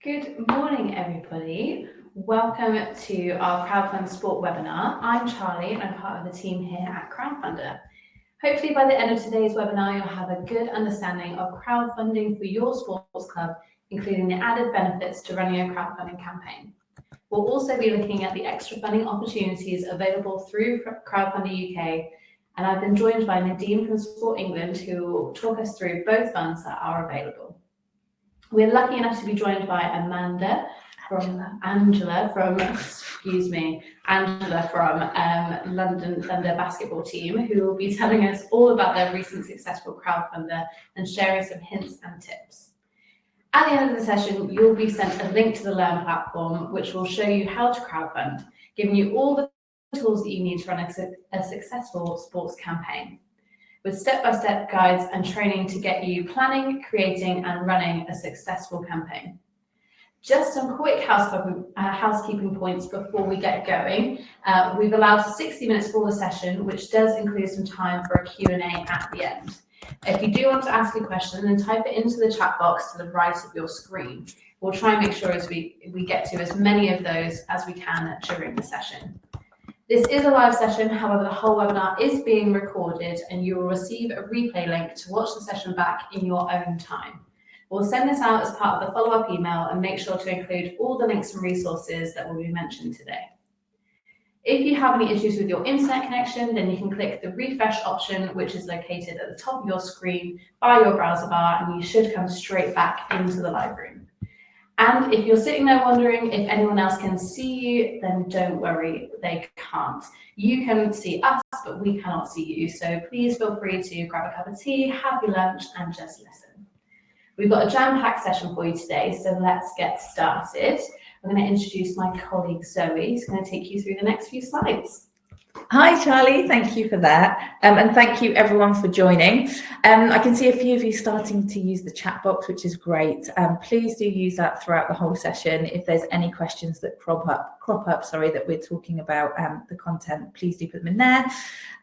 Good morning, everybody. Welcome to our Crowdfund Sport webinar. I'm Charlie and I'm part of the team here at Crowdfunder. Hopefully by the end of today's webinar, you'll have a good understanding of crowdfunding for your sports club, including the added benefits to running a crowdfunding campaign. We'll also be looking at the extra funding opportunities available through Crowdfunder UK, and I've been joined by Nadine from Sport England, who will talk us through both funds that are available. We're lucky enough to be joined by Angela from London Thunder basketball team, who will be telling us all about their recent successful crowdfunder and sharing some hints and tips. At the end of the session, you'll be sent a link to the Learn platform, which will show you how to crowdfund, giving you all the tools that you need to run a successful sports campaign, with step-by-step guides and training to get you planning, creating, and running a successful campaign. Just some quick housekeeping points before we get going. We've allowed 60 minutes for the session, which does include some time for a Q&A at the end. If you do want to ask a question, then type it into the chat box to the right of your screen. We'll try and make sure as we get to as many of those as we can during the session. This is a live session, however, the whole webinar is being recorded and you will receive a replay link to watch the session back in your own time. We'll send this out as part of the follow-up email and make sure to include all the links and resources that will be mentioned today. If you have any issues with your internet connection, then you can click the refresh option, which is located at the top of your screen by your browser bar, and you should come straight back into the live room. And if you're sitting there wondering if anyone else can see you, then don't worry, they can't. You can see us, but we cannot see you. So please feel free to grab a cup of tea, have your lunch, and just listen. We've got a jam-packed session for you today, so let's get started. I'm going to introduce my colleague Zoe, who's going to take you through the next few slides. Hi, Charlie. Thank you for that. And thank you, everyone, for joining. I can see a few of you starting to use the chat box, which is great. Please do use that throughout the whole session. If there's any questions that crop up, that we're talking about the content, please do put them in there.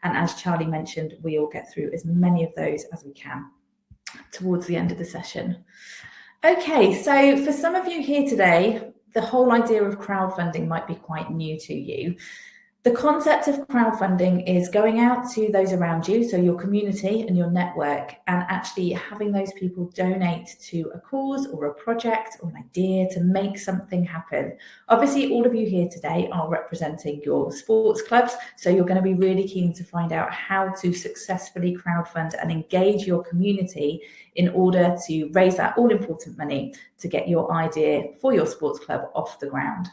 And as Charlie mentioned, we'll get through as many of those as we can towards the end of the session. Okay, so for some of you here today, the whole idea of crowdfunding might be quite new to you. The concept of crowdfunding is going out to those around you, so your community and your network, and actually having those people donate to a cause or a project or an idea to make something happen. Obviously, all of you here today are representing your sports clubs, so you're going to be really keen to find out how to successfully crowdfund and engage your community in order to raise that all-important money to get your idea for your sports club off the ground.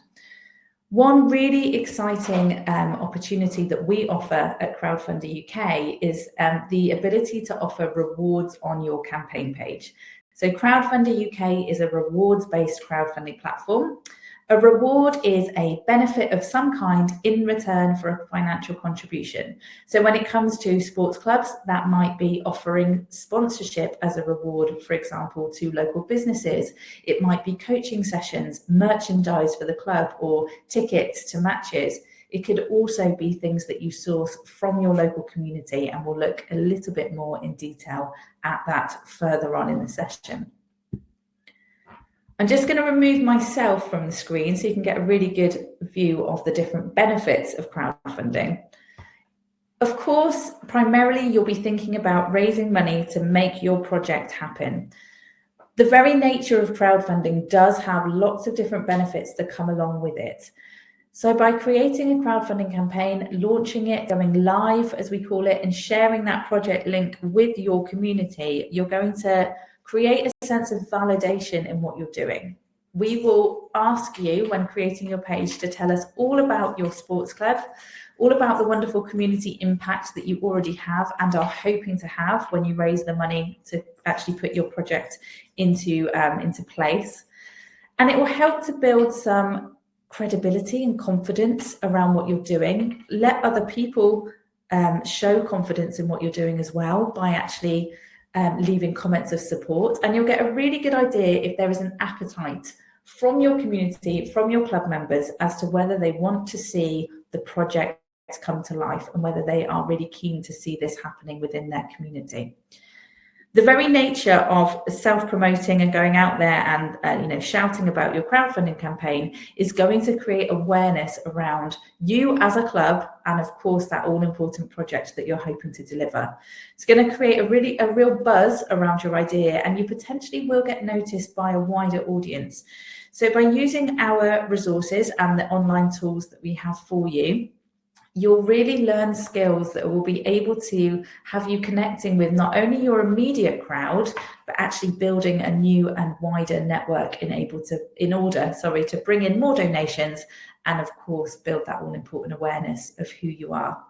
One really exciting opportunity that we offer at Crowdfunder UK is the ability to offer rewards on your campaign page. So Crowdfunder UK is a rewards-based crowdfunding platform. A reward is a benefit of some kind in return for a financial contribution. So when it comes to sports clubs, that might be offering sponsorship as a reward, for example, to local businesses. It might be coaching sessions, merchandise for the club, or tickets to matches. It could also be things that you source from your local community, and we'll look a little bit more in detail at that further on in the session. I'm just going to remove myself from the screen so you can get a really good view of the different benefits of crowdfunding. Of course, primarily you'll be thinking about raising money to make your project happen. The very nature of crowdfunding does have lots of different benefits that come along with it. So by creating a crowdfunding campaign, launching it, going live, as we call it, and sharing that project link with your community, you're going to create a sense of validation in what you're doing. We will ask you when creating your page to tell us all about your sports club, all about the wonderful community impact that you already have and are hoping to have when you raise the money to actually put your project into place. And it will help to build some credibility and confidence around what you're doing. Let other people show confidence in what you're doing as well by actually leaving comments of support, and you'll get a really good idea if there is an appetite from your community, from your club members, as to whether they want to see the project come to life and whether they are really keen to see this happening within their community. The very nature of self-promoting and going out there and shouting about your crowdfunding campaign is going to create awareness around you as a club, and of course that all-important project that you're hoping to deliver. It's going to create a real buzz around your idea, and you potentially will get noticed by a wider audience. So by using our resources and the online tools that we have for you, you'll really learn skills that will be able to have you connecting with not only your immediate crowd, but actually building a new and wider network in order to bring in more donations and of course build that all-important awareness of who you are.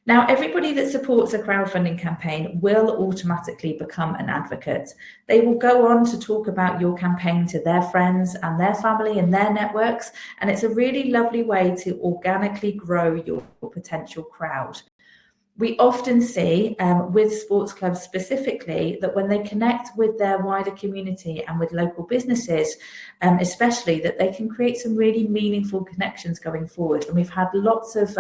Now, everybody that supports a crowdfunding campaign will automatically become an advocate. They will go on to talk about your campaign to their friends and their family and their networks, and it's a really lovely way to organically grow your potential crowd. We often see with sports clubs specifically that when they connect with their wider community and with local businesses, especially, that they can create some really meaningful connections going forward. And we've had lots of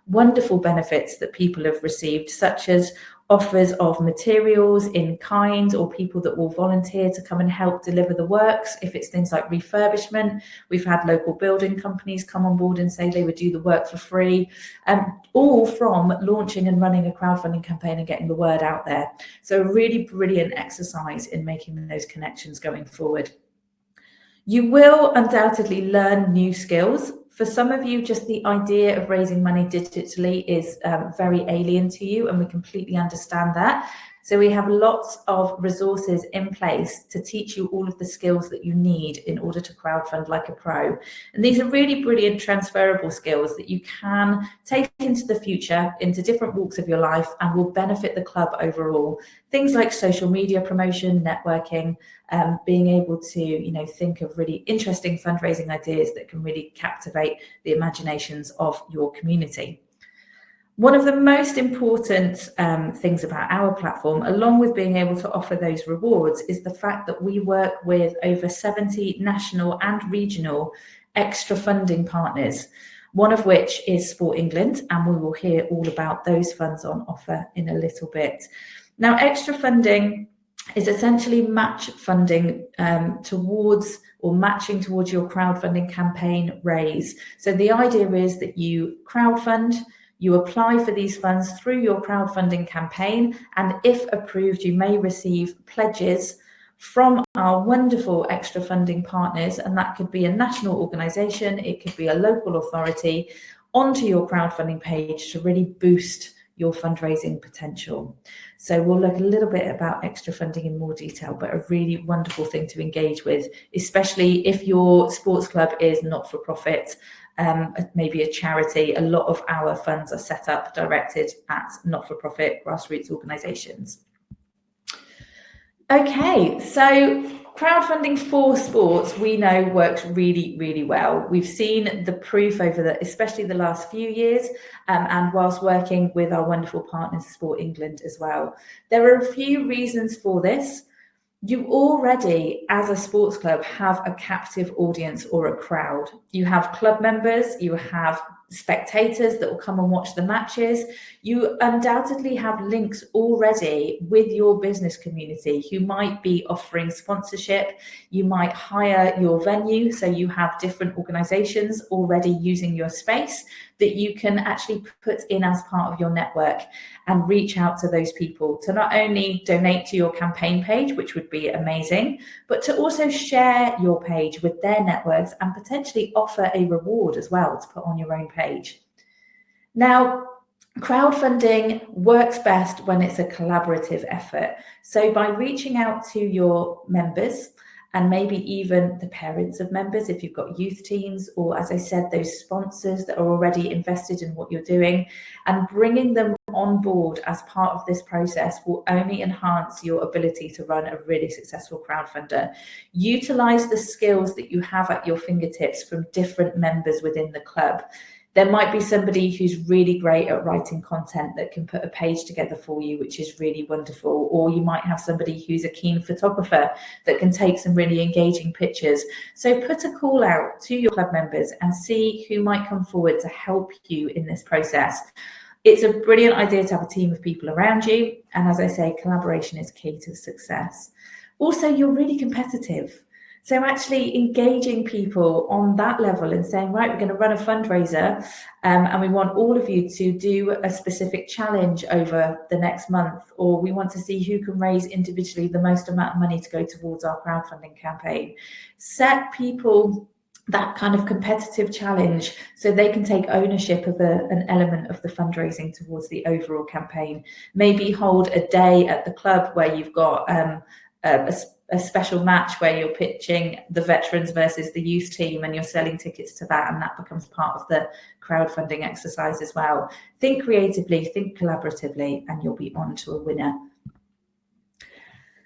wonderful benefits that people have received, such as offers of materials in kind, or people that will volunteer to come and help deliver the works. If it's things like refurbishment, we've had local building companies come on board and say they would do the work for free, all from launching and running a crowdfunding campaign and getting the word out there. So a really brilliant exercise in making those connections going forward. You will undoubtedly learn new skills. For some of you, just the idea of raising money digitally is very alien to you, and we completely understand that. So we have lots of resources in place to teach you all of the skills that you need in order to crowdfund like a pro. And these are really brilliant transferable skills that you can take into the future, into different walks of your life, and will benefit the club overall. Things like social media promotion, networking, being able to think of really interesting fundraising ideas that can really captivate the imaginations of your community. One of the most important things about our platform, along with being able to offer those rewards, is the fact that we work with over 70 national and regional extra funding partners, one of which is Sport England, and we will hear all about those funds on offer in a little bit. Now, extra funding is essentially match funding towards your crowdfunding campaign raise. So the idea is that you crowdfund, you apply for these funds through your crowdfunding campaign, and if approved, you may receive pledges from our wonderful extra funding partners, and that could be a national organisation, it could be a local authority, onto your crowdfunding page to really boost your fundraising potential. So we'll look a little bit about extra funding in more detail, but a really wonderful thing to engage with, especially if your sports club is not for profit, maybe a charity. A lot of our funds are set up directed at not-for-profit grassroots organisations. Okay, so crowdfunding for sports, we know works really, really well. We've seen the proof over especially the last few years, and whilst working with our wonderful partners, Sport England, as well. There are a few reasons for this. You already, as a sports club, have a captive audience or a crowd. You have club members, you have spectators that will come and watch the matches. You undoubtedly have links already with your business community who might be offering sponsorship. You might hire your venue, so you have different organisations already using your space that you can actually put in as part of your network and reach out to those people to not only donate to your campaign page, which would be amazing, but to also share your page with their networks and potentially offer a reward as well to put on your own page. Now, crowdfunding works best when it's a collaborative effort. So by reaching out to your members, and maybe even the parents of members, if you've got youth teams, or as I said, those sponsors that are already invested in what you're doing, and bringing them on board as part of this process will only enhance your ability to run a really successful crowdfunder. Utilize the skills that you have at your fingertips from different members within the club. There might be somebody who's really great at writing content that can put a page together for you, which is really wonderful. Or you might have somebody who's a keen photographer that can take some really engaging pictures. So put a call out to your club members and see who might come forward to help you in this process. It's a brilliant idea to have a team of people around you. And as I say, collaboration is key to success. Also, you're really competitive. So actually engaging people on that level and saying, right, we're going to run a fundraiser and we want all of you to do a specific challenge over the next month, or we want to see who can raise individually the most amount of money to go towards our crowdfunding campaign. Set people that kind of competitive challenge so they can take ownership of an element of the fundraising towards the overall campaign. Maybe hold a day at the club where you've got a special match where you're pitching the veterans versus the youth team and you're selling tickets to that, and that becomes part of the crowdfunding exercise as well. Think creatively, think collaboratively, and you'll be on to a winner.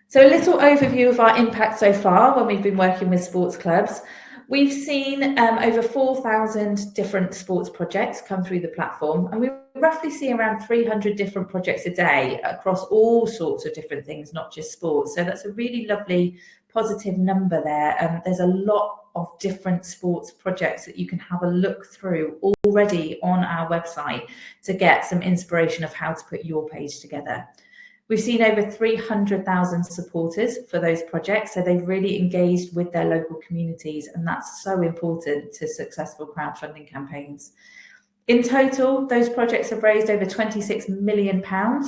So a little overview of our impact so far when we've been working with sports clubs. We've seen over 4,000 different sports projects come through the platform, and we roughly see around 300 different projects a day across all sorts of different things, not just sports. So that's a really lovely positive number there. There's a lot of different sports projects that you can have a look through already on our website to get some inspiration of how to put your page together. We've seen over 300,000 supporters for those projects, so they've really engaged with their local communities, and that's so important to successful crowdfunding campaigns. In total, those projects have raised over £26 million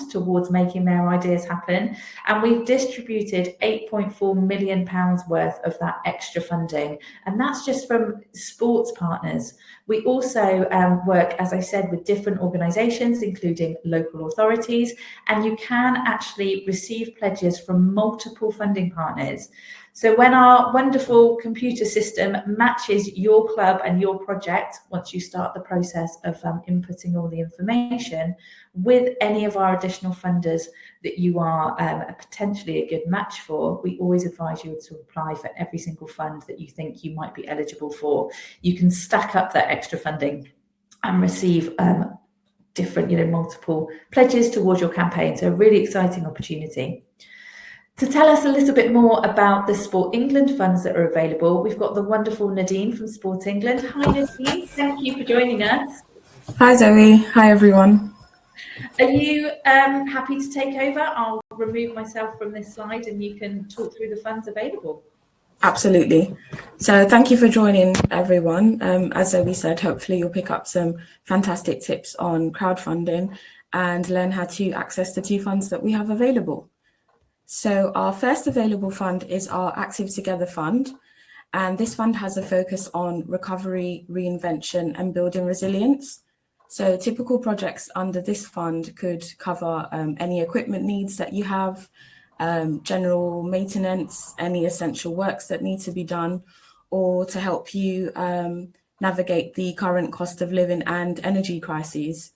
towards making their ideas happen, and we've distributed £8.4 million worth of that extra funding, and that's just from sports partners. We also work, as I said, with different organisations, including local authorities, and you can actually receive pledges from multiple funding partners. So when our wonderful computer system matches your club and your project, once you start the process of inputting all the information, with any of our additional funders that you are potentially a good match for, we always advise you to apply for every single fund that you think you might be eligible for. You can stack up that extra funding and receive different, multiple pledges towards your campaign. So a really exciting opportunity. To tell us a little bit more about the Sport England funds that are available, we've got the wonderful Nadine from Sport England. Hi Nadine, thank you for joining us. Hi Zoe, hi everyone. Are you happy to take over? I'll remove myself from this slide and you can talk through the funds available. Absolutely. So thank you for joining everyone. As Zoe said, hopefully you'll pick up some fantastic tips on crowdfunding and learn how to access the two funds that we have available. So our first available fund is our Active Together Fund, and this fund has a focus on recovery, reinvention and building resilience. So typical projects under this fund could cover any equipment needs that you have, general maintenance, any essential works that need to be done, or to help you navigate the current cost of living and energy crises.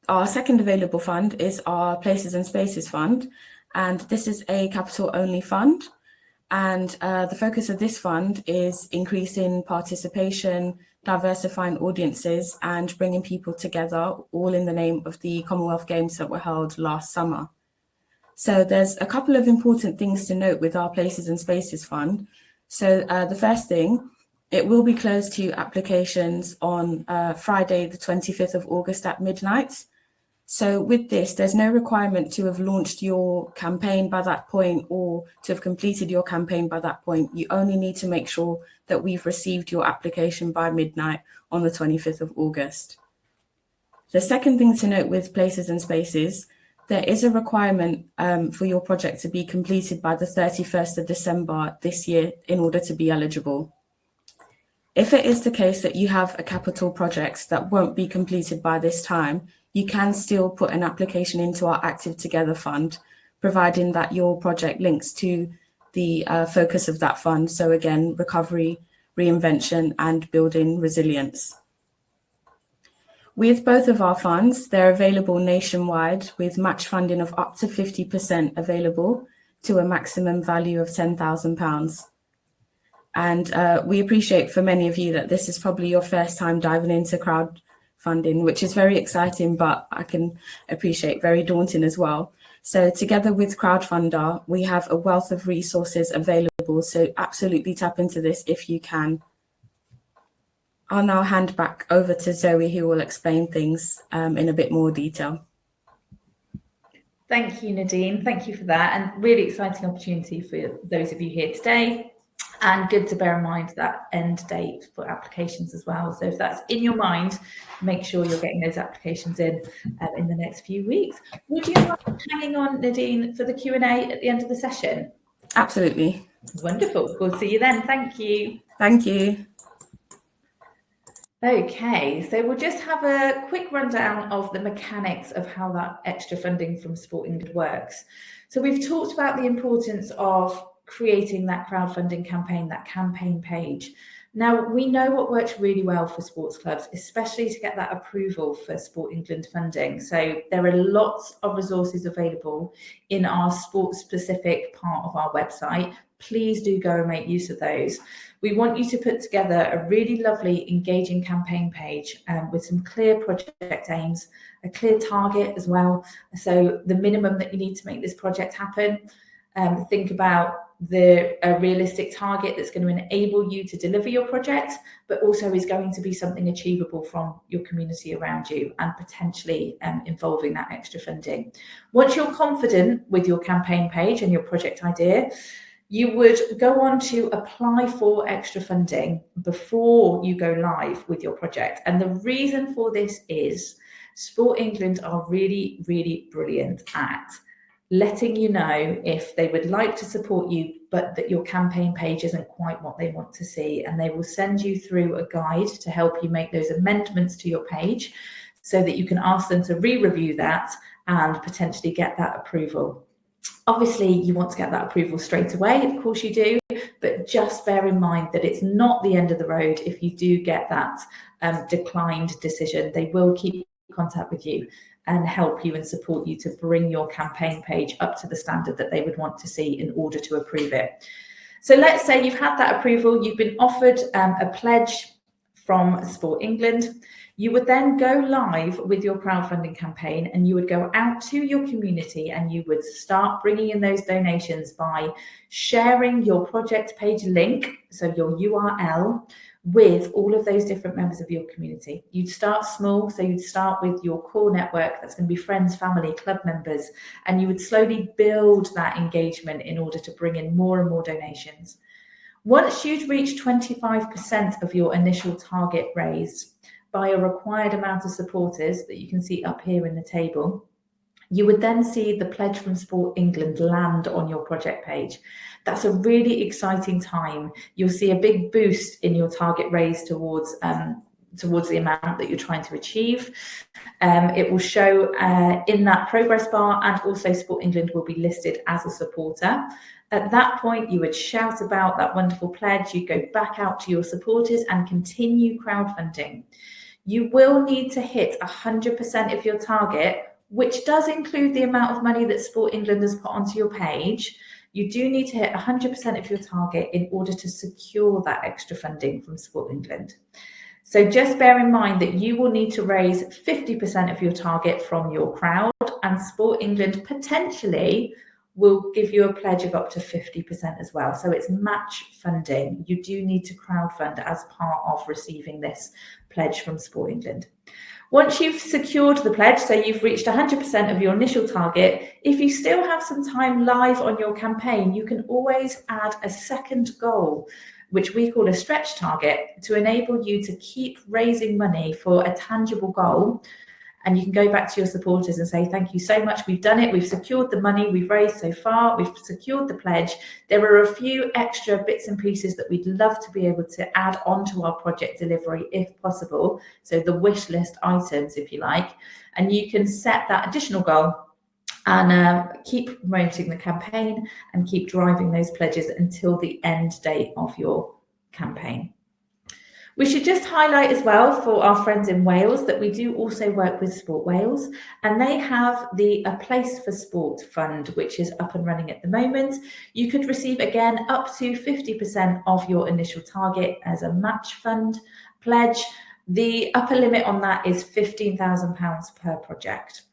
Our second available fund is our Places and Spaces Fund, and this is a capital-only fund. And the focus of this fund is increasing participation, diversifying audiences, and bringing people together, all in the name of the Commonwealth Games that were held last summer. So there's a couple of important things to note with our Places and Spaces Fund. So the first thing, it will be closed to applications on Friday, the 25th of August at midnight. So with this, there's no requirement to have launched your campaign by that point or to have completed your campaign by that point. You only need to make sure that we've received your application by midnight on the 25th of August. The second thing to note with Places and Spaces, there is a requirement for your project to be completed by the 31st of December this year in order to be eligible. If it is the case that you have a capital project that won't be completed by this time, you can still put an application into our Active Together Fund, providing that your project links to the focus of that fund. So again, recovery, reinvention, and building resilience. With both of our funds, they're available nationwide with match funding of up to 50% available to a maximum value of £10,000. And we appreciate for many of you that this is probably your first time diving into crowdfunding, which is very exciting, but I can appreciate very daunting as well. So together with Crowdfunder, we have a wealth of resources available. So absolutely tap into this if you can. I'll now hand back over to Zoe, who will explain things in a bit more detail. Thank you, Nadine. Thank you for that. And really exciting opportunity for those of you here today. And good to bear in mind that end date for applications as well. So if that's in your mind, make sure you're getting those applications in the next few weeks. Would you mind hanging on, Nadine, for the Q&A at the end of the session? Absolutely. Wonderful. We'll see you then. Thank you. Thank you. Okay, so we'll just have a quick rundown of the mechanics of how that extra funding from Sport England works. So we've talked about the importance of creating that crowdfunding campaign, that campaign page. Now, we know what works really well for sports clubs, especially to get that approval for Sport England funding. So there are lots of resources available in our sports-specific part of our website. Please do go and make use of those. We want you to put together a really lovely, engaging campaign page with some clear project aims, a clear target as well. So the minimum that you need to make this project happen. Think about a realistic target that's going to enable you to deliver your project, but also is going to be something achievable from your community around you and potentially involving that extra funding. Once you're confident with your campaign page and your project idea, you would go on to apply for extra funding before you go live with your project. And the reason for this is Sport England are really, really brilliant at letting you know if they would like to support you, but that your campaign page isn't quite what they want to see. And they will send you through a guide to help you make those amendments to your page so that you can ask them to re-review that and potentially get that approval. Obviously, you want to get that approval straight away, of course you do, but just bear in mind that it's not the end of the road if you do get that declined decision. They will keep in contact with you and help you and support you to bring your campaign page up to the standard that they would want to see in order to approve it. So let's say you've had that approval, you've been offered a pledge from Sport England. You would then go live with your crowdfunding campaign and you would go out to your community and you would start bringing in those donations by sharing your project page link, so your URL, with all of those different members of your community. You'd start small, so you'd start with your core network, that's going to be friends, family, club members, and you would slowly build that engagement in order to bring in more and more donations. Once you'd reached 25% of your initial target raised by a required amount of supporters that you can see up here in the table, you would then see the pledge from Sport England land on your project page. That's a really exciting time. You'll see a big boost in your target raise towards the amount that you're trying to achieve. It will show in that progress bar, and also Sport England will be listed as a supporter. At that point, you would shout about that wonderful pledge. You go back out to your supporters and continue crowdfunding. You will need to hit 100% of your target, which does include the amount of money that Sport England has put onto your page. You do need to hit 100% of your target in order to secure that extra funding from Sport England. So just bear in mind that you will need to raise 50% of your target from your crowd, and Sport England potentially will give you a pledge of up to 50% as well. So it's match funding. You do need to crowdfund as part of receiving this pledge from Sport England. Once you've secured the pledge, so you've reached 100% of your initial target, if you still have some time live on your campaign, you can always add a second goal, which we call a stretch target, to enable you to keep raising money for a tangible goal. And you can go back to your supporters and say, thank you so much, we've done it, we've secured the money we've raised so far, we've secured the pledge. There are a few extra bits and pieces that we'd love to be able to add onto our project delivery if possible. So the wish list items, if you like, and you can set that additional goal and keep promoting the campaign and keep driving those pledges until the end date of your campaign. We should just highlight as well for our friends in Wales that we do also work with Sport Wales, and they have the A Place for Sport fund, which is up and running at the moment. You could receive, again, up to 50% of your initial target as a match fund pledge. The upper limit on that is £15,000 per project.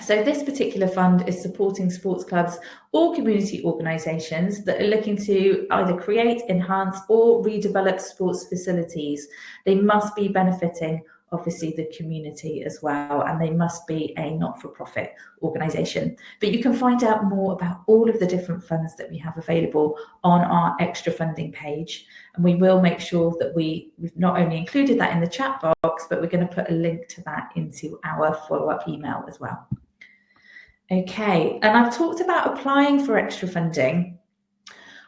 So this particular fund is supporting sports clubs or community organisations that are looking to either create, enhance or redevelop sports facilities. They must be benefiting obviously the community as well, and they must be a not-for-profit organisation. But you can find out more about all of the different funds that we have available on our extra funding page, and we will make sure that we've not only included that in the chat box, but we're going to put a link to that into our follow-up email as well. Okay, and I've talked about applying for extra funding.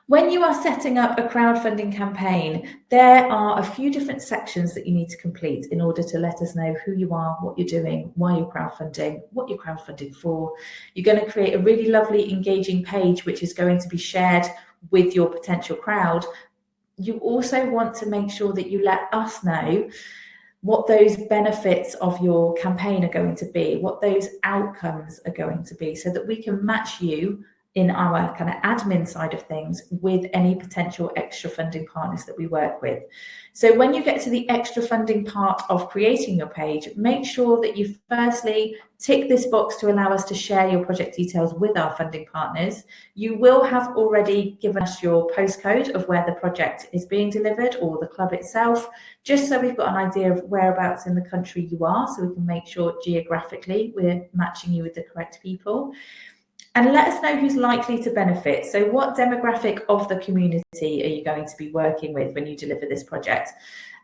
When you are setting up a crowdfunding campaign, there are a few different sections that you need to complete in order to let us know who you are, what you're doing, why you're crowdfunding, what you're crowdfunding for. You're going to create a really lovely, engaging page, which is going to be shared with your potential crowd. You also want to make sure that you let us know what those benefits of your campaign are going to be, what those outcomes are going to be, so that we can match you in our kind of admin side of things with any potential extra funding partners that we work with. So when you get to the extra funding part of creating your page, make sure that you firstly tick this box to allow us to share your project details with our funding partners. You will have already given us your postcode of where the project is being delivered, or the club itself, just so we've got an idea of whereabouts in the country you are, so we can make sure geographically we're matching you with the correct people. And let us know who's likely to benefit. So what demographic of the community are you going to be working with when you deliver this project?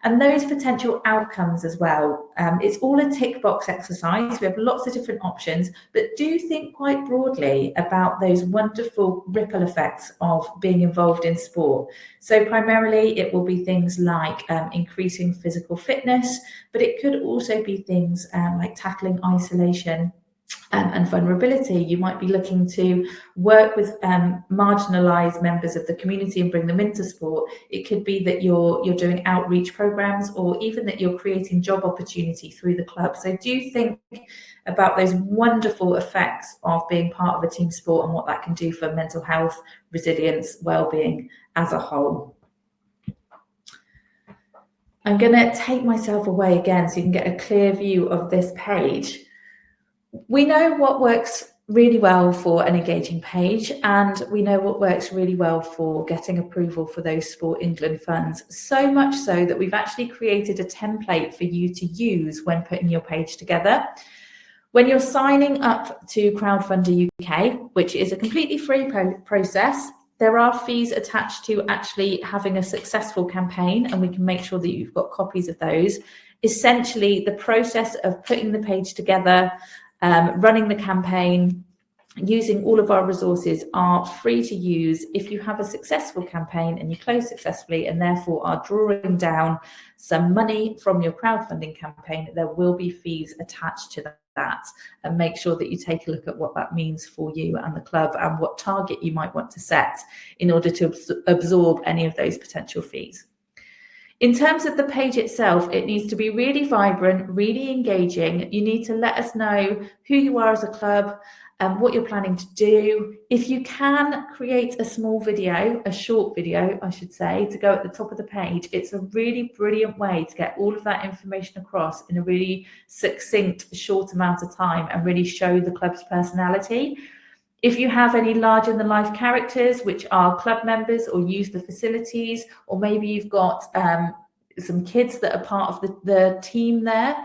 And those potential outcomes as well. It's all a tick box exercise. We have lots of different options, but do think quite broadly about those wonderful ripple effects of being involved in sport. So primarily it will be things like increasing physical fitness, but it could also be things like tackling isolation and vulnerability. You might be looking to work with marginalised members of the community and bring them into sport. It could be that you're doing outreach programs, or even that you're creating job opportunity through the club. So do think about those wonderful effects of being part of a team sport and what that can do for mental health, resilience, well-being as a whole. I'm going to take myself away again so you can get a clear view of this page. We know what works really well for an engaging page, and we know what works really well for getting approval for those Sport England funds, so much so that we've actually created a template for you to use when putting your page together. When you're signing up to Crowdfunder UK, which is a completely free process, there are fees attached to actually having a successful campaign, and we can make sure that you've got copies of those. Essentially, the process of putting the page together, running the campaign, using all of our resources are free to use. If you have a successful campaign and you close successfully and therefore are drawing down some money from your crowdfunding campaign, there will be fees attached to that. And make sure that you take a look at what that means for you and the club, and what target you might want to set in order to absorb any of those potential fees. In terms of the page itself, it needs to be really vibrant, really engaging. You need to let us know who you are as a club and what you're planning to do. If you can create a small video, a short video, I should say, to go at the top of the page, it's a really brilliant way to get all of that information across in a really succinct, short amount of time and really show the club's personality. If you have any larger-than-life characters which are club members or use the facilities, or maybe you've got some kids that are part of the team there,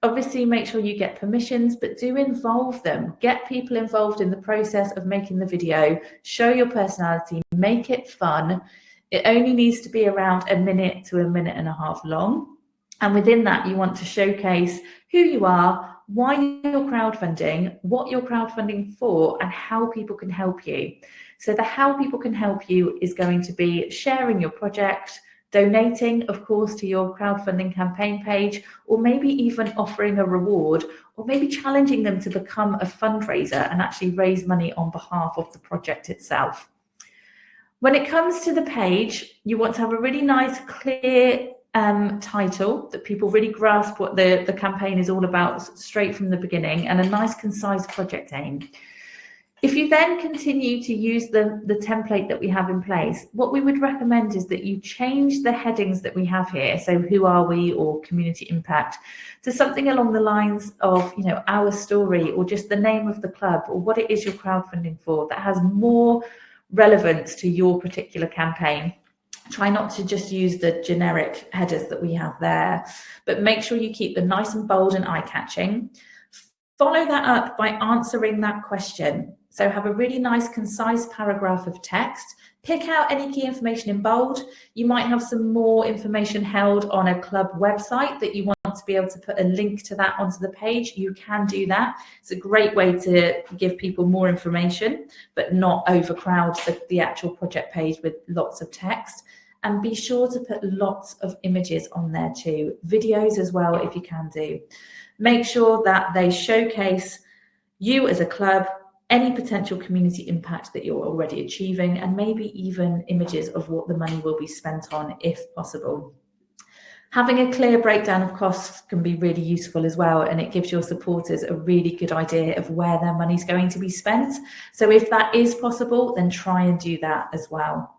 obviously make sure you get permissions, but do involve them. Get people involved in the process of making the video. Show your personality. Make it fun. It only needs to be around a minute to a minute and a half long. And within that, you want to showcase who you are, why you're crowdfunding, what you're crowdfunding for, and how people can help you. So the how people can help you is going to be sharing your project, donating, of course, to your crowdfunding campaign page, or maybe even offering a reward, or maybe challenging them to become a fundraiser and actually raise money on behalf of the project itself. When it comes to the page, you want to have a really nice, clear title that people really grasp what the campaign is all about straight from the beginning, and a nice concise project aim. If you then continue to use the template that we have in place, what we would recommend is that you change the headings that we have here. So who are we, or community impact, to something along the lines of, you know, our story, or just the name of the club, or what it is you're crowdfunding for, that has more relevance to your particular campaign. Try not to just use the generic headers that we have there, but make sure you keep them nice and bold and eye-catching. Follow that up by answering that question. So have a really nice, concise paragraph of text. Pick out any key information in bold. You might have some more information held on a club website that you want to be able to put a link to that onto the page. You can do that. It's a great way to give people more information, but not overcrowd the actual project page with lots of text. And be sure to put lots of images on there too. Videos as well, if you can do. Make sure that they showcase you as a club, any potential community impact that you're already achieving, and maybe even images of what the money will be spent on if possible. Having a clear breakdown of costs can be really useful as well, and it gives your supporters a really good idea of where their money's going to be spent. So if that is possible, then try and do that as well.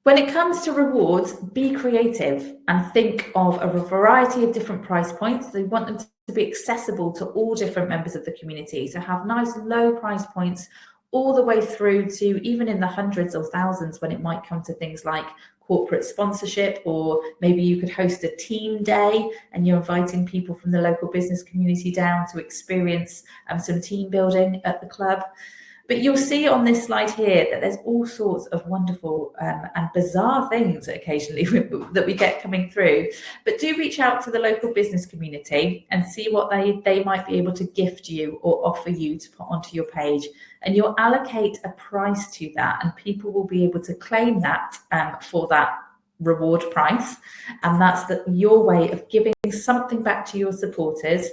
When it comes to rewards, be creative and think of a variety of different price points. They want them to be accessible to all different members of the community. So have nice low price points all the way through to even in the hundreds or thousands when it might come to things like corporate sponsorship, or maybe you could host a team day and you're inviting people from the local business community down to experience some team building at the club. But you'll see on this slide here that there's all sorts of wonderful and bizarre things occasionally that we get coming through. But do reach out to the local business community and see what they might be able to gift you or offer you to put onto your page. And you'll allocate a price to that, and people will be able to claim that for that reward price. And that's your way of giving something back to your supporters.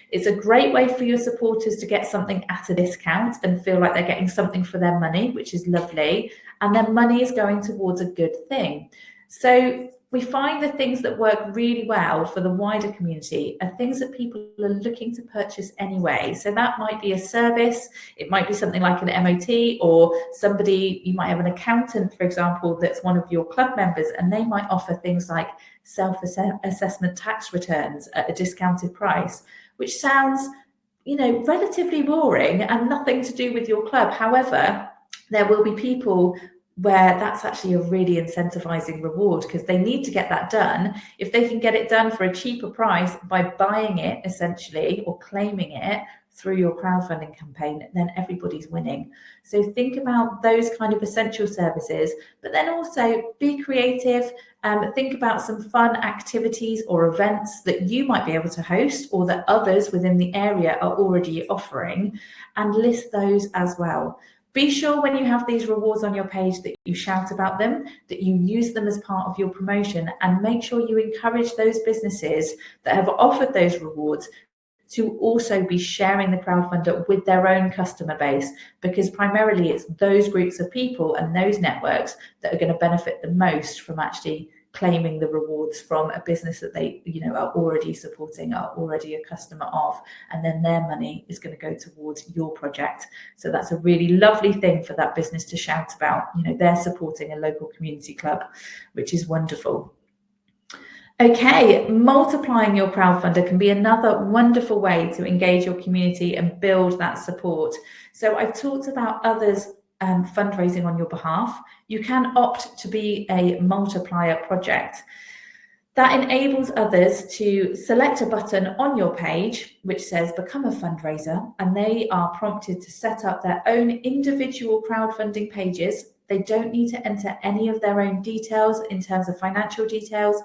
It's a great way for your supporters to get something at a discount and feel like they're getting something for their money, which is lovely. And their money is going towards a good thing. So we find the things that work really well for the wider community are things that people are looking to purchase anyway. So that might be a service, it might be something like an MOT, or somebody, you might have an accountant, for example, that's one of your club members, and they might offer things like self-assessment tax returns at a discounted price, which sounds, you know, relatively boring and nothing to do with your club. However, there will be people where that's actually a really incentivizing reward, because they need to get that done. If they can get it done for a cheaper price by buying it essentially, or claiming it through your crowdfunding campaign, then everybody's winning. So think about those kind of essential services, but then also be creative. Think about some fun activities or events that you might be able to host, or that others within the area are already offering, and list those as well. Be sure when you have these rewards on your page that you shout about them, that you use them as part of your promotion, and make sure you encourage those businesses that have offered those rewards to also be sharing the crowdfunder with their own customer base, because primarily it's those groups of people and those networks that are going to benefit the most from actually claiming the rewards from a business that they, you know, are already supporting, are already a customer of, and then their money is going to go towards your project. So that's a really lovely thing for that business to shout about. You know, they're supporting a local community club, which is wonderful. Okay, multiplying your crowdfunder can be another wonderful way to engage your community and build that support. So I've talked about others fundraising on your behalf. You can opt to be a multiplier project. That enables others to select a button on your page which says become a fundraiser, and they are prompted to set up their own individual crowdfunding pages. They don't need to enter any of their own details in terms of financial details.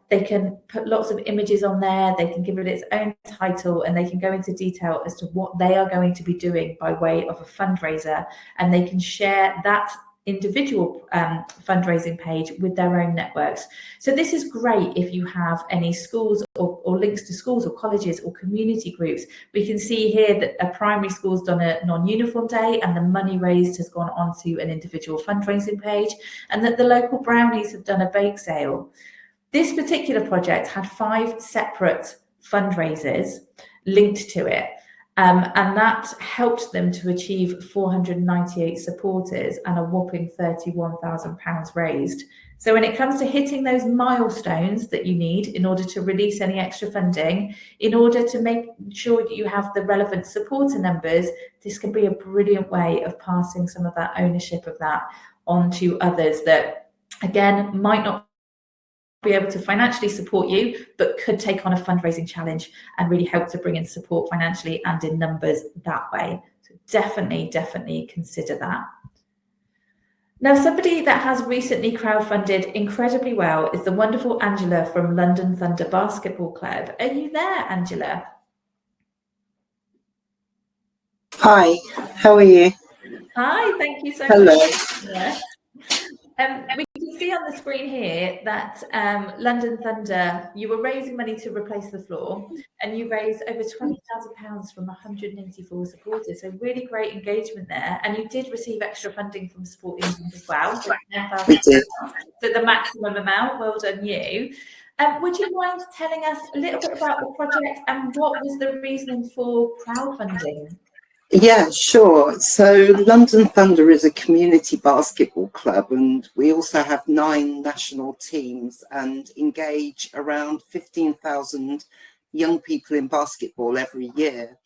They can put lots of images on there, they can give it its own title, and they can go into detail as to what they are going to be doing by way of a fundraiser, and they can share that individual fundraising page with their own networks. So this is great if you have any schools or links to schools or colleges or community groups. We can see here that a primary school's done a non-uniform day and the money raised has gone onto an individual fundraising page, and that the local brownies have done a bake sale. This particular project had 5 separate fundraisers linked to it. And that helped them to achieve 498 supporters and a whopping £31,000 raised. So when it comes to hitting those milestones that you need in order to release any extra funding, in order to make sure that you have the relevant supporter numbers, this can be a brilliant way of passing some of that ownership of that on to others that, again, might not be able to financially support you, but could take on a fundraising challenge and really help to bring in support financially and in numbers that way. So definitely consider that. Now, somebody that has recently crowdfunded incredibly well is the wonderful Angela from London Thunder Basketball Club. Are you there, Angela? Hi, how are you? Hi, thank you so Hello. much. Yeah. We can see on the screen here that London Thunder, you were raising money to replace the floor, and you raised over £20,000 from 184 supporters. So really great engagement there. And you did receive extra funding from Sport England as well. We did. So the maximum amount. Well done, you. Would you mind telling us a little bit about the project and what was the reasoning for crowdfunding? Yeah, sure. So London Thunder is a community basketball club, and we also have 9 national teams and engage around 15,000 young people in basketball every year.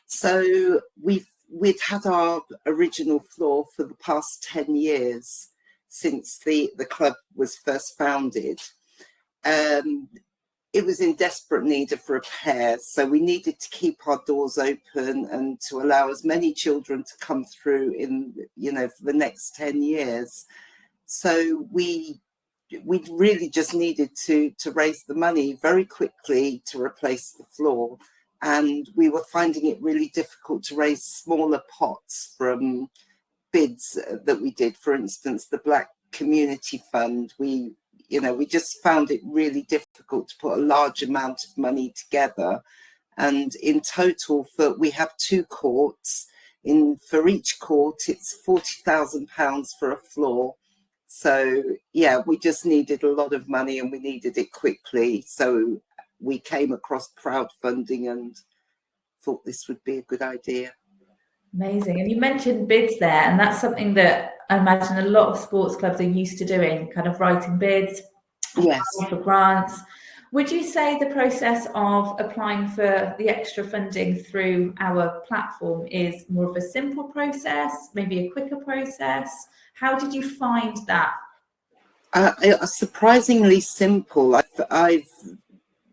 So we'd had our original floor for the past 10 years since the club was first founded. It was in desperate need of repair, so we needed to keep our doors open and to allow as many children to come through in, for the next 10 years. So we really just needed to raise the money very quickly to replace the floor, and we were finding it really difficult to raise smaller pots from bids that we did. For instance, the Black Community Fund, we just found it really difficult to put a large amount of money together. And in total, we have 2 courts. For each court, it's £40,000 for a floor. So yeah, we just needed a lot of money and we needed it quickly. So we came across crowdfunding and thought this would be a good idea. Amazing. And you mentioned bids there, and that's something that I imagine a lot of sports clubs are used to doing, kind of writing bids, yes, for grants. Would you say the process of applying for the extra funding through our platform is more of a simple process, maybe a quicker process? How did you find that? Surprisingly simple. I've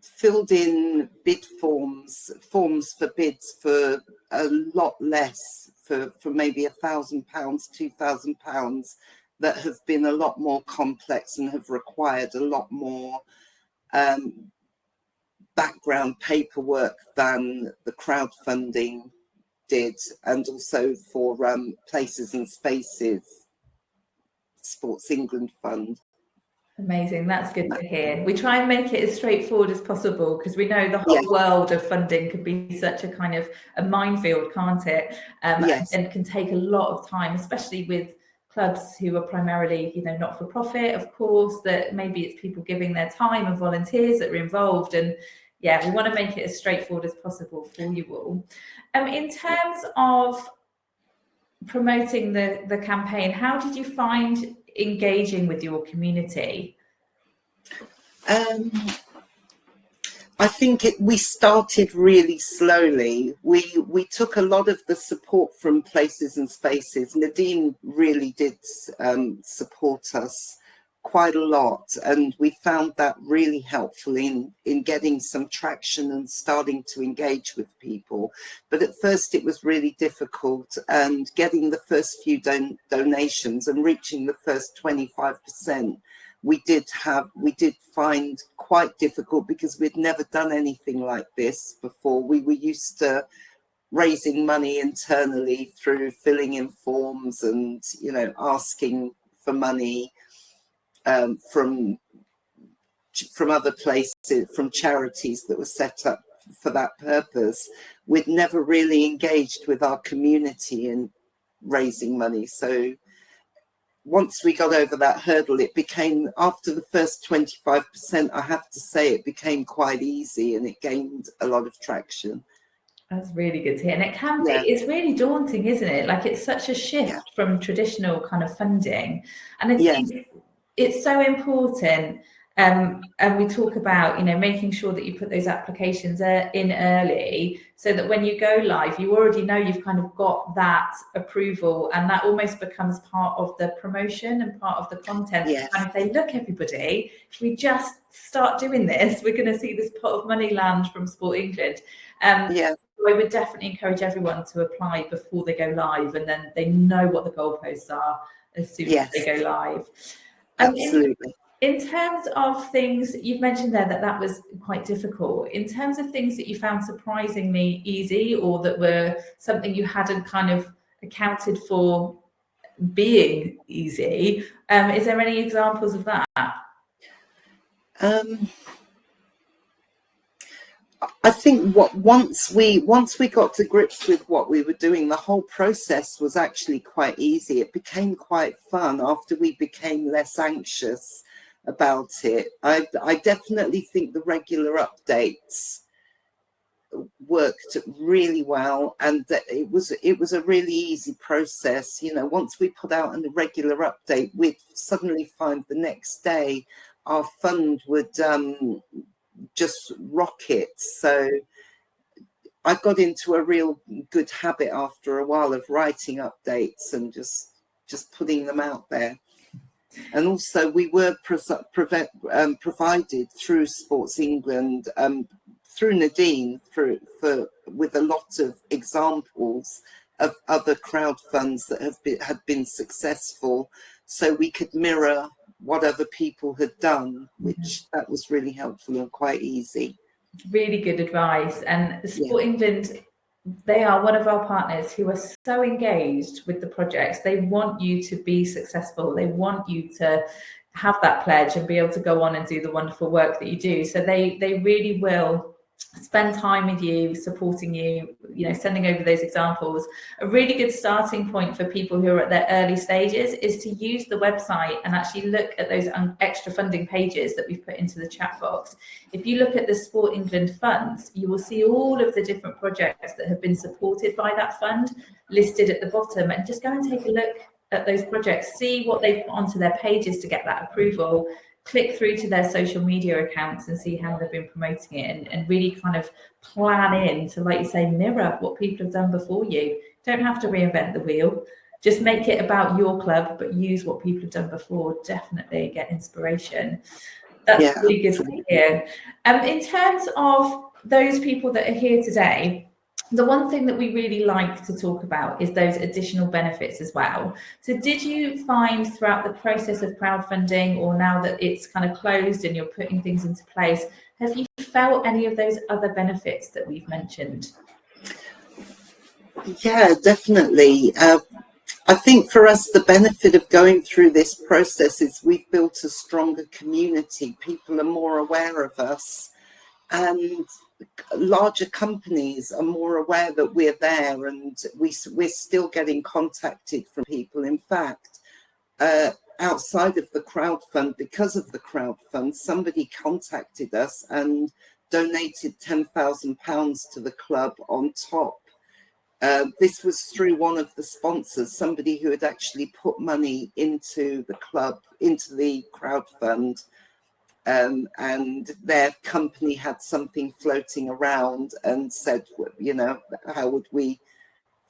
filled in bid forms for bids for a lot less, for maybe £1,000, £2,000, that have been a lot more complex and have required a lot more background paperwork than the crowdfunding did, and also for Places and Spaces, Sports England Fund. Amazing, that's good to hear. We try and make it as straightforward as possible because we know the whole world of funding can be such a kind of a minefield, can't it? And can take a lot of time, especially with clubs who are primarily, not for profit, of course, that maybe it's people giving their time and volunteers that are involved. And yeah, we want to make it as straightforward as possible for you all. In terms of promoting the campaign, how did you find engaging with your community? I think we started really slowly. We took a lot of the support from Places and Spaces. Nadine really did support us quite a lot, and we found that really helpful in getting some traction and starting to engage with people. But at first it was really difficult, and getting the first few donations and reaching the first 25% we did find quite difficult, because we'd never done anything like this before. We were used to raising money internally through filling in forms and asking for money from other places, from charities that were set up for that purpose. We'd never really engaged with our community in raising money. So once we got over that hurdle, it became, after the first 25%, I have to say, it became quite easy and it gained a lot of traction. That's really good to hear. And it can be, Yeah. it's really daunting, isn't it? Like it's such a shift from traditional kind of funding. And I think it's so important. And we talk about, you know, making sure that you put those applications in early so that when you go live, you already know you've kind of got that approval, and that almost becomes part of the promotion and part of the content. Yes. And if they look, everybody, if we just start doing this, we're going to see this pot of money land from Sport England. So I would definitely encourage everyone to apply before they go live, and then they know what the goalposts are as soon as they go live. Absolutely. In terms of things, you've mentioned there that was quite difficult. In terms of things that you found surprisingly easy, or that were something you hadn't kind of accounted for being easy, is there any examples of that? I think once we got to grips with what we were doing, the whole process was actually quite easy. It became quite fun after we became less anxious about it. I definitely think the regular updates worked really well, and that it was a really easy process. You know, once we put out a regular update, we'd suddenly find the next day our fund would just rocket. So I got into a real good habit after a while of writing updates and just putting them out there. And also we were provided through Sports England, through Nadine, with a lot of examples of other crowdfunds that had been successful, so we could mirror what other people had done, which that was really helpful and quite easy. Really good advice. And Sport England, they are one of our partners who are so engaged with the projects. They want you to be successful. They want you to have that pledge and be able to go on and do the wonderful work that you do. So they really will spend time with you, supporting you, you know, sending over those examples. A really good starting point for people who are at their early stages is to use the website and actually look at those extra funding pages that we've put into the chat box. If you look at the Sport England funds, you will see all of the different projects that have been supported by that fund listed at the bottom, and just go and take a look at those projects, see what they've put onto their pages to get that approval, click through to their social media accounts and see how they've been promoting it, and really kind of plan in to, like you say, mirror what people have done before you. Don't have to reinvent the wheel. Just make it about your club, but use what people have done before. Definitely get inspiration. That's really good to hear. In terms of those people that are here today, the one thing that we really like to talk about is those additional benefits as well. So did you find throughout the process of crowdfunding, or now that it's kind of closed and you're putting things into place, have you felt any of those other benefits that we've mentioned? Yeah, definitely. I think for us, the benefit of going through this process is we've built a stronger community. People are more aware of us, and larger companies are more aware that we're there, and we're still getting contacted from people. In fact, outside of the crowdfund, because of the crowdfund, somebody contacted us and donated £10,000 to the club on top. This was through one of the sponsors, somebody who had actually put money into the club, into the crowdfund. And their company had something floating around and said, you know, how would we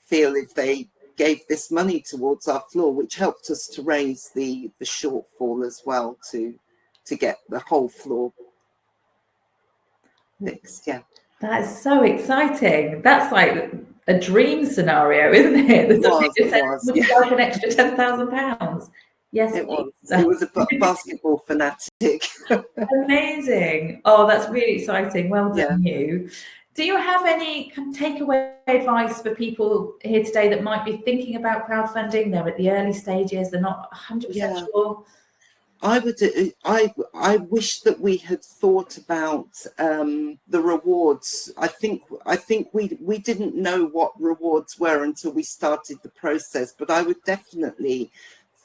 feel if they gave this money towards our floor, which helped us to raise the shortfall as well, to get the whole floor fixed. Yeah, that is so exciting. That's like a dream scenario, isn't it? It was. Would you like an extra £10,000? Yes, it was. It was a basketball fanatic. Amazing. Oh, that's really exciting. Well done, you. Do you have any takeaway advice for people here today that might be thinking about crowdfunding? They're at the early stages, they're not 100% sure. I wish that we had thought about the rewards. I think we didn't know what rewards were until we started the process, but I would definitely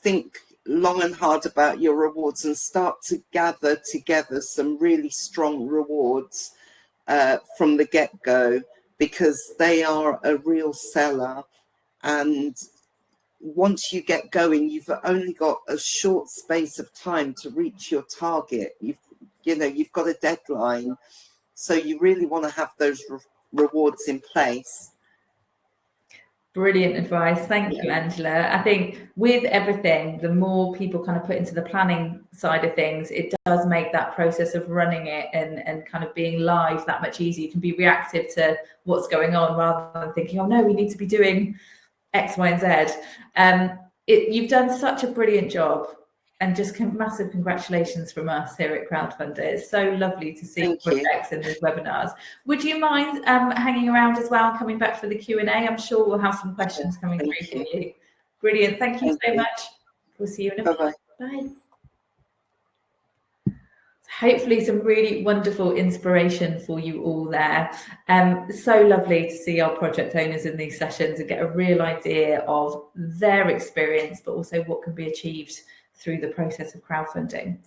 think long and hard about your rewards and start to gather together some really strong rewards from the get-go. because they are a real seller. And once you get going, you've only got a short space of time to reach your target. You've got a deadline, so you really want to have those rewards in place. Brilliant advice. Thank you, Angela. I think with everything, the more people kind of put into the planning side of things, it does make that process of running it and kind of being live that much easier. You can be reactive to what's going on rather than thinking, oh no, we need to be doing X, Y, and Z. You've done such a brilliant job, and just massive congratulations from us here at Crowdfunder. It's so lovely to see projects in these webinars. Would you mind hanging around as well, coming back for the Q&A? I'm sure we'll have some questions coming through for you. Brilliant. Thank you so much. We'll see you in a minute. Bye. Hopefully some really wonderful inspiration for you all there. So lovely to see our project owners in these sessions and get a real idea of their experience, but also what can be achieved through the process of crowdfunding.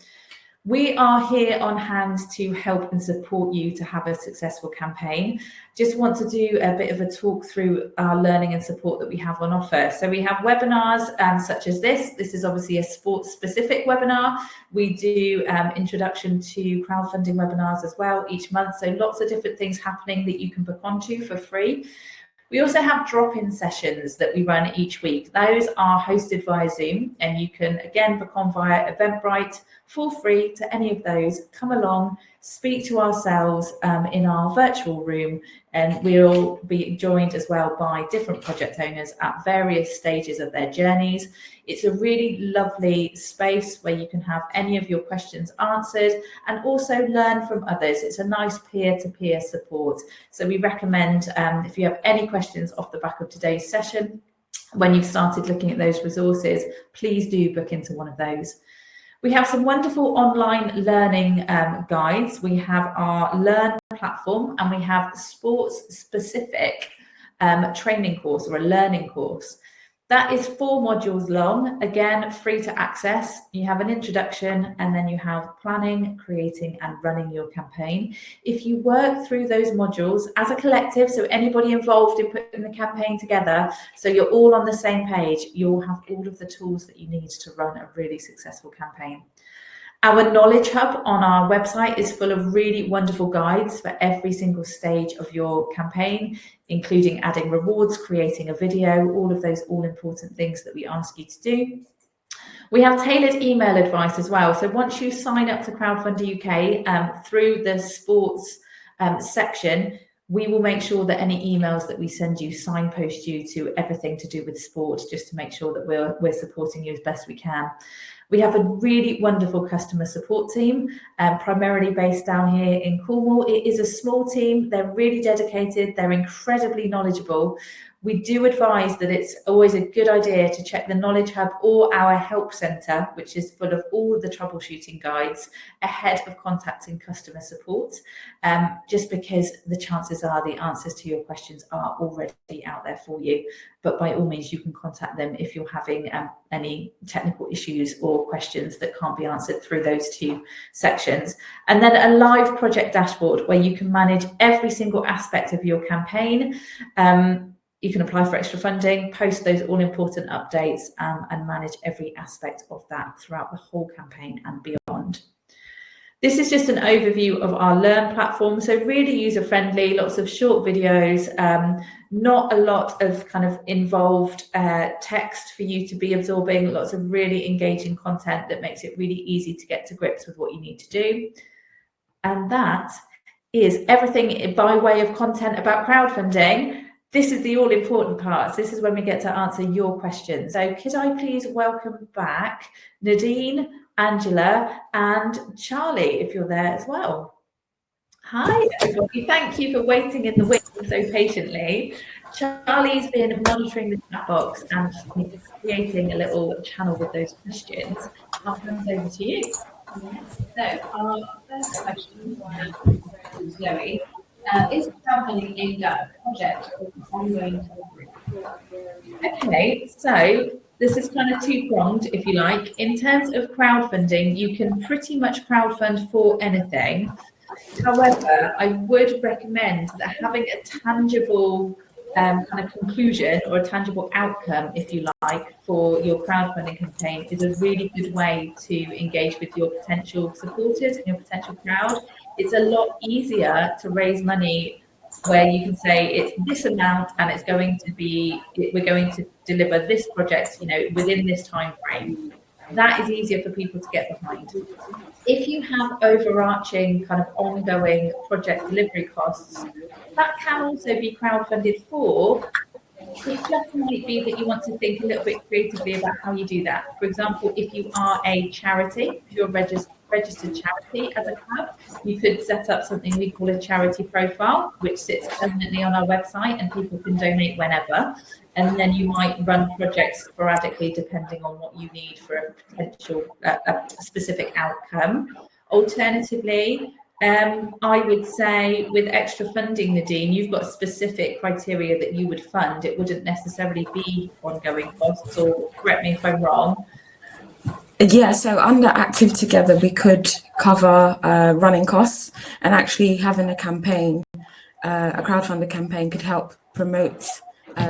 We are here on hand to help and support you to have a successful campaign. Just want to do a bit of a talk through our learning and support that we have on offer. So we have webinars such as this. This is obviously a sports specific webinar. We do introduction to crowdfunding webinars as well each month. So lots of different things happening that you can book onto for free. We also have drop-in sessions that we run each week. Those are hosted via Zoom, and you can again book on via Eventbrite for free to any of those. Come along, speak to ourselves in our virtual room, and we'll be joined as well by different project owners at various stages of their journeys. It's a really lovely space where you can have any of your questions answered and also learn from others. It's a nice peer-to-peer support. So we recommend if you have any questions off the back of today's session, when you've started looking at those resources, please do book into one of those. We have some wonderful online learning guides. We have our Learn platform, and we have sports-specific training course or a learning course. That is 4 modules long, again, free to access. You have an introduction, and then you have planning, creating, and running your campaign. If you work through those modules as a collective, so anybody involved in putting the campaign together, so you're all on the same page, you'll have all of the tools that you need to run a really successful campaign. Our knowledge hub on our website is full of really wonderful guides for every single stage of your campaign, including adding rewards, creating a video, all of those all-important things that we ask you to do. We have tailored email advice as well. So once you sign up to Crowdfunder UK through the sports section, we will make sure that any emails that we send you signpost you to everything to do with sport, just to make sure that we're supporting you as best we can. We have a really wonderful customer support team, primarily based down here in Cornwall. It is a small team. They're really dedicated. They're incredibly knowledgeable. We do advise that it's always a good idea to check the Knowledge Hub or our help centre, which is full of all of the troubleshooting guides, ahead of contacting customer support, just because the chances are the answers to your questions are already out there for you. But by all means, you can contact them if you're having any technical issues or questions that can't be answered through those 2 sections. And then a live project dashboard where you can manage every single aspect of your campaign. You can apply for extra funding, post those all-important updates, and manage every aspect of that throughout the whole campaign and beyond. This is just an overview of our Learn platform. So really user-friendly, lots of short videos, not a lot of kind of involved text for you to be absorbing, lots of really engaging content that makes it really easy to get to grips with what you need to do. And that is everything by way of content about crowdfunding. This is the all-important parts. This is when we get to answer your questions. So could I please welcome back Nadine, Angela, and Charlie, if you're there as well. Hi, everybody. Thank you for waiting in the wings so patiently. Charlie's been monitoring the chat box and creating a little channel with those questions. I'll hand over to you. So our first question from Zoe. Is crowdfunding aimed at a project or ongoing delivery? Okay, so this is kind of 2-pronged, if you like. In terms of crowdfunding, you can pretty much crowdfund for anything. However, I would recommend that having a tangible kind of conclusion or a tangible outcome, if you like, for your crowdfunding campaign is a really good way to engage with your potential supporters and your potential crowd. It's a lot easier to raise money where you can say it's this amount and it's going to be, we're going to deliver this project, you know, within this time frame. That is easier for people to get behind. If you have overarching kind of ongoing project delivery costs, that can also be crowdfunded for. It just might be that you want to think a little bit creatively about how you do that. For example, if you are a charity, if you're a registered charity as a club, you could set up something we call a charity profile, which sits permanently on our website and people can donate whenever. And then you might run projects sporadically depending on what you need for a potential a specific outcome. Alternatively, I would say with extra funding, Nadine, you've got specific criteria that you would fund. It wouldn't necessarily be ongoing costs, or correct me if I'm wrong. Yeah, so under Active Together, we could cover running costs, and actually having a campaign, a crowdfunder campaign could help promote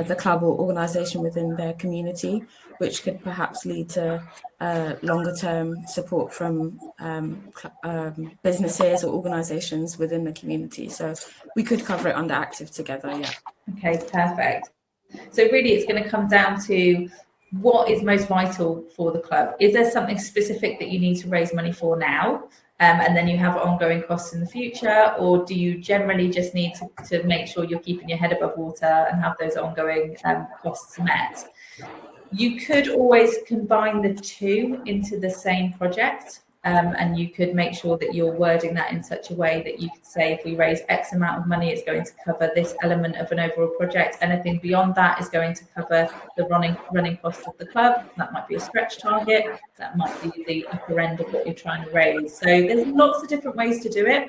the club or organisation within their community, which could perhaps lead to longer term support from businesses or organisations within the community. So we could cover it under Active Together, yeah. Okay, perfect. So really it's going to come down to what is most vital for the club. Is there something specific that you need to raise money for now? And then you have ongoing costs in the future, or do you generally just need to make sure you're keeping your head above water and have those ongoing costs met? You could always combine the two into the same project, and you could make sure that you're wording that in such a way that you could say, if we raise X amount of money, it's going to cover this element of an overall project. Anything beyond that is going to cover the running cost of the club. That might be a stretch target. That might be the upper end of what you're trying to raise. So there's lots of different ways to do it.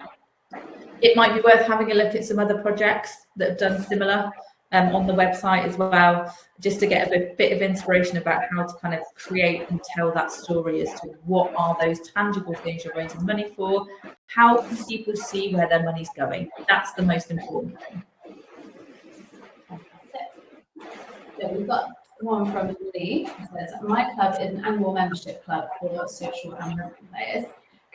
It might be worth having a look at some other projects that have done similar on the website as well, just to get a bit of inspiration about how to kind of create and tell that story as to what are those tangible things you're raising money for, how can people see where their money's going. That's the most important thing. So we've got one from Lee, who says, my club is an annual membership club for social and rugby players.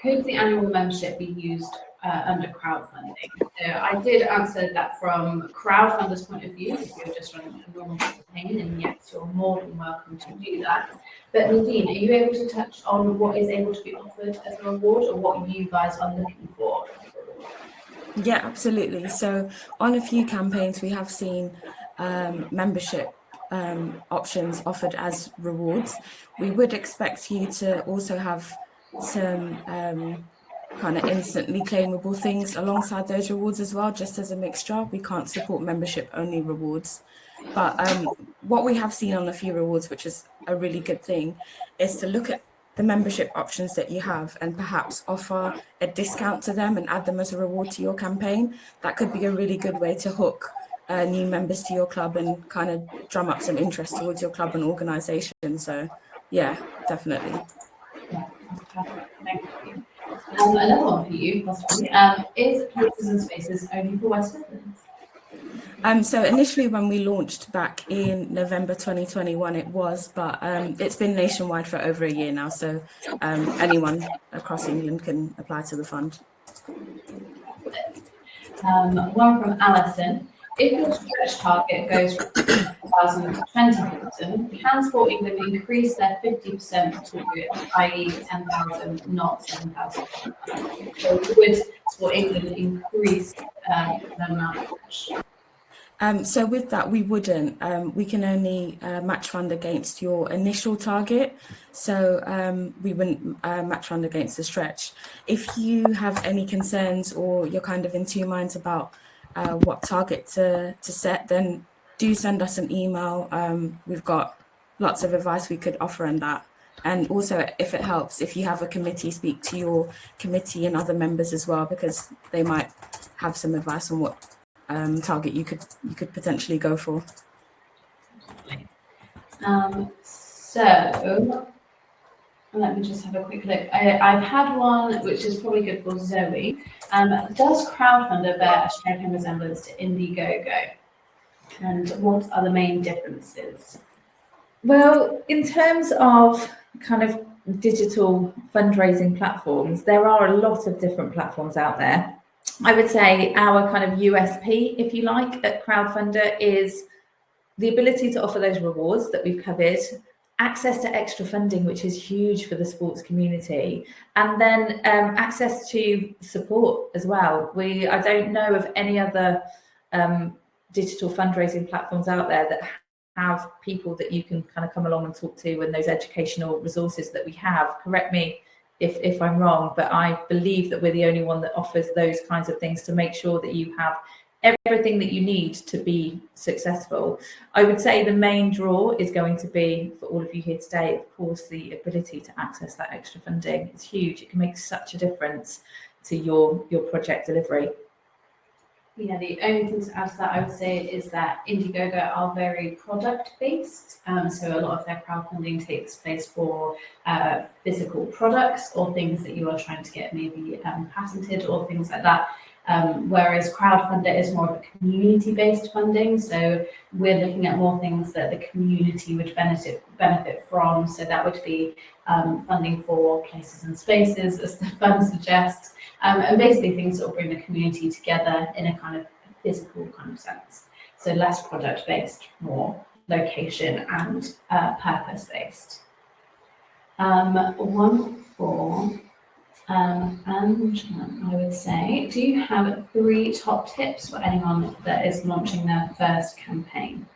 Could the annual membership be used under crowdfunding? So I did answer that from Crowdfunder's point of view. If you're just running a normal campaign, and yes, you're more than welcome to do that. But Nadine, are you able to touch on what is able to be offered as a reward, or what you guys are looking for? Yeah, absolutely. So on a few campaigns, we have seen membership options offered as rewards. We would expect you to also have some kind of instantly claimable things alongside those rewards as well, just as a mixture. We can't support membership only rewards. But what we have seen on a few rewards, which is a really good thing, is to look at the membership options that you have and perhaps offer a discount to them and add them as a reward to your campaign. That could be a really good way to hook new members to your club and kind of drum up some interest towards your club and organisation. So yeah, definitely. Yeah, perfect. Thank you. Another one for you, possibly, is Places and Spaces only for West Midlands? So initially when we launched back in November 2021, it was, but it's been nationwide for over a year now. So anyone across England can apply to the fund. One from Alison. If your stretch target goes from 50,000 to 20,000, can Sport England increase their 50% to, i.e. 10,000, not 7,000? So would Sport England increase the amount of cash? So with that, we wouldn't. We can only match fund against your initial target. So we wouldn't match fund against the stretch. If you have any concerns or you're kind of in two minds about what target to set, then do send us an email. We've got lots of advice we could offer on that. And also, if it helps, if you have a committee, speak to your committee and other members as well, because they might have some advice on what target you could potentially go for. So Let me just have a quick look. I've had one which is probably good for Zoe. Does Crowdfunder bear a striking resemblance to Indiegogo? And what are the main differences? Well, in terms of kind of digital fundraising platforms, there are a lot of different platforms out there. I would say our kind of USP, if you like, at Crowdfunder is the ability to offer those rewards that we've covered, access to extra funding, which is huge for the sports community, and then access to support as well. I don't know of any other digital fundraising platforms out there that have people that you can kind of come along and talk to, and those educational resources that we have. Correct me if I'm wrong, but I believe that we're the only one that offers those kinds of things to make sure that you have everything that you need to be successful. I would say the main draw is going to be, for all of you here today, of course, the ability to access that extra funding. It's huge. It can make such a difference to your project delivery. Yeah, the only thing to add to that, I would say, is that Indiegogo are very product-based. So a lot of their crowdfunding takes place for physical products or things that you are trying to get maybe patented or things like that. Whereas Crowdfunder is more of a community-based funding. So we're looking at more things that the community would benefit from. So that would be funding for places and spaces, as the fund suggests. And basically things that will bring the community together in a kind of physical kind of sense. So less product-based, more location and purpose-based. One for Angela, I would say, do you have 3 top tips for anyone that is launching their first campaign?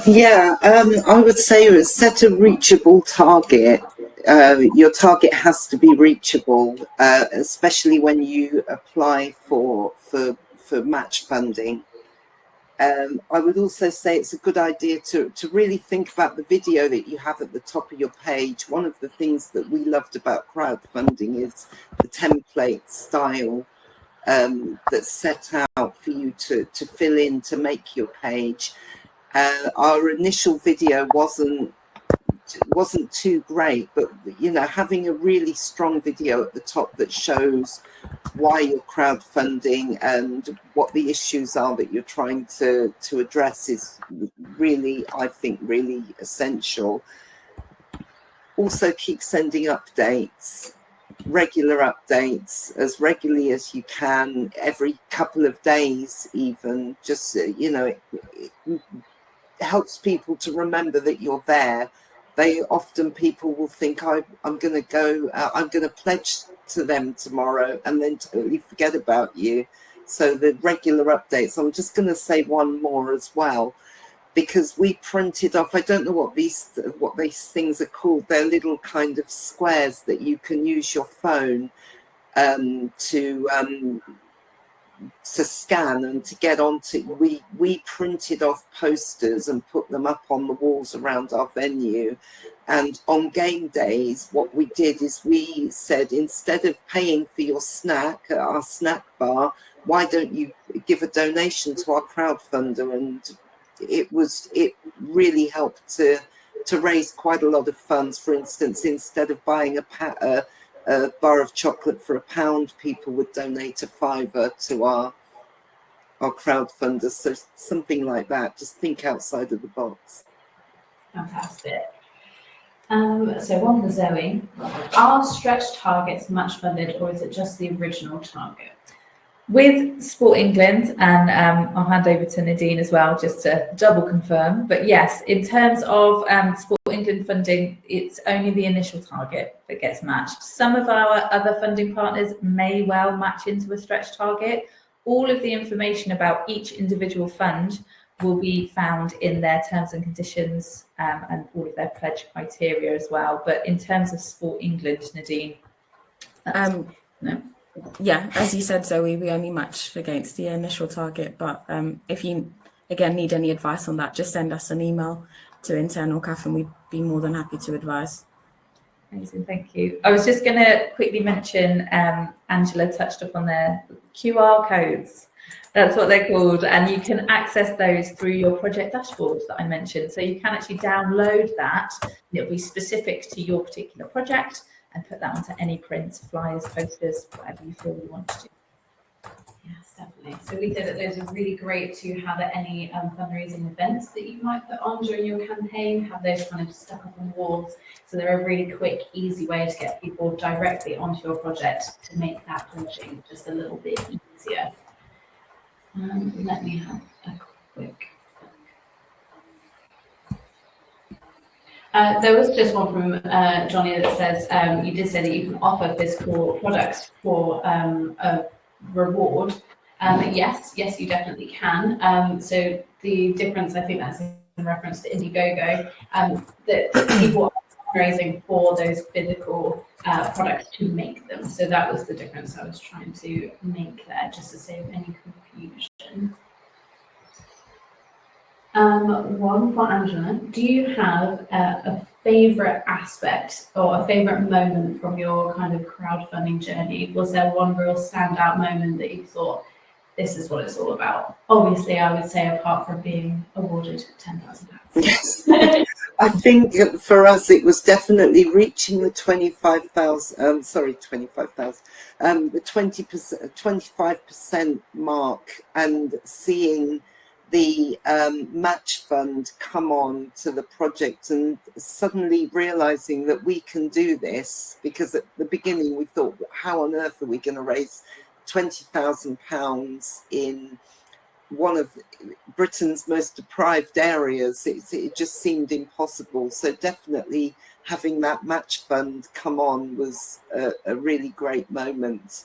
Yeah, I would say set a reachable target. Your target has to be reachable, especially when you apply for match funding. I would also say it's a good idea to really think about the video that you have at the top of your page. One of the things that we loved about crowdfunding is the template style that's set out for you to fill in to make your page. Our initial video wasn't too great, but you know, having a really strong video at the top that shows why you're crowdfunding and what the issues are that you're trying to address is really, I think, really essential. Also, keep sending updates, regular updates, as regularly as you can, every couple of days even. Just you know, it helps people to remember that you're there. People will think, I'm going to pledge to them tomorrow, and then totally forget about you. So the regular updates. I'm just going to say one more as well, because we printed off, I don't know what these things are called. They're little kind of squares that you can use your phone to scan and to get onto. We printed off posters and put them up on the walls around our venue, and on game days what we did is we said, instead of paying for your snack at our snack bar, why don't you give a donation to our crowdfunder? And it really helped to raise quite a lot of funds. For instance, instead of buying a bar of chocolate for £1, people would donate a £5 to our crowdfunder. So something like that. Just think outside of the box. Fantastic. So one for Zoe. Are stretch targets match funded, or is it just the original target? With Sport England, and I'll hand over to Nadine as well, just to double confirm. But yes, in terms of Sport England funding, it's only the initial target that gets matched. Some of our other funding partners may well match into a stretch target. All of the information about each individual fund will be found in their terms and conditions and all of their pledge criteria as well. But in terms of Sport England, Nadine, no. Yeah, as you said, Zoe, we only match against the initial target. But if you, again, need any advice on that, just send us an email to internal CAF and we'd be more than happy to advise. Amazing, thank you. I was just going to quickly mention, Angela touched upon their QR codes. That's what they're called, and you can access those through your project dashboard that I mentioned. So you can actually download that, and it'll be specific to your particular project, and put that onto any prints, flyers, posters, whatever you feel you want to do. Yes, definitely. So we said that those are really great to have at any fundraising events that you might put on during your campaign, have those kind of stuck up on walls. So they're a really quick, easy way to get people directly onto your project to make that pledging just a little bit easier. Let me have a quick. There was just one from Johnny that says, you did say that you can offer physical products for a reward. Yes, you definitely can. So the difference, I think that's in reference to Indiegogo, that people are fundraising for those physical products to make them. So that was the difference I was trying to make there, just to save any confusion. One for Angela. Do you have a favourite aspect or a favourite moment from your kind of crowdfunding journey? Was there one real standout moment that you thought, this is what it's all about? Obviously, I would say apart from being awarded £10,000. Yes. I think for us, it was definitely reaching the 25,000, the 25% mark, and seeing the match fund come on to the project, and suddenly realizing that we can do this, because at the beginning we thought, how on earth are we going to raise £20,000 in one of Britain's most deprived areas? It just seemed impossible. So definitely having that match fund come on was a really great moment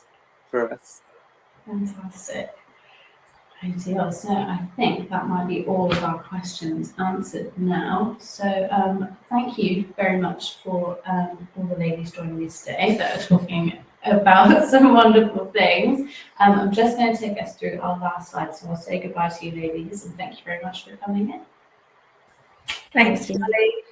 for us. Fantastic. Ideal. So I think that might be all of our questions answered now. So thank you very much for all the ladies joining me today that are talking about some wonderful things. I'm just going to take us through our last slide, so I'll say goodbye to you ladies, and thank you very much for coming in. Thanks, Charlie.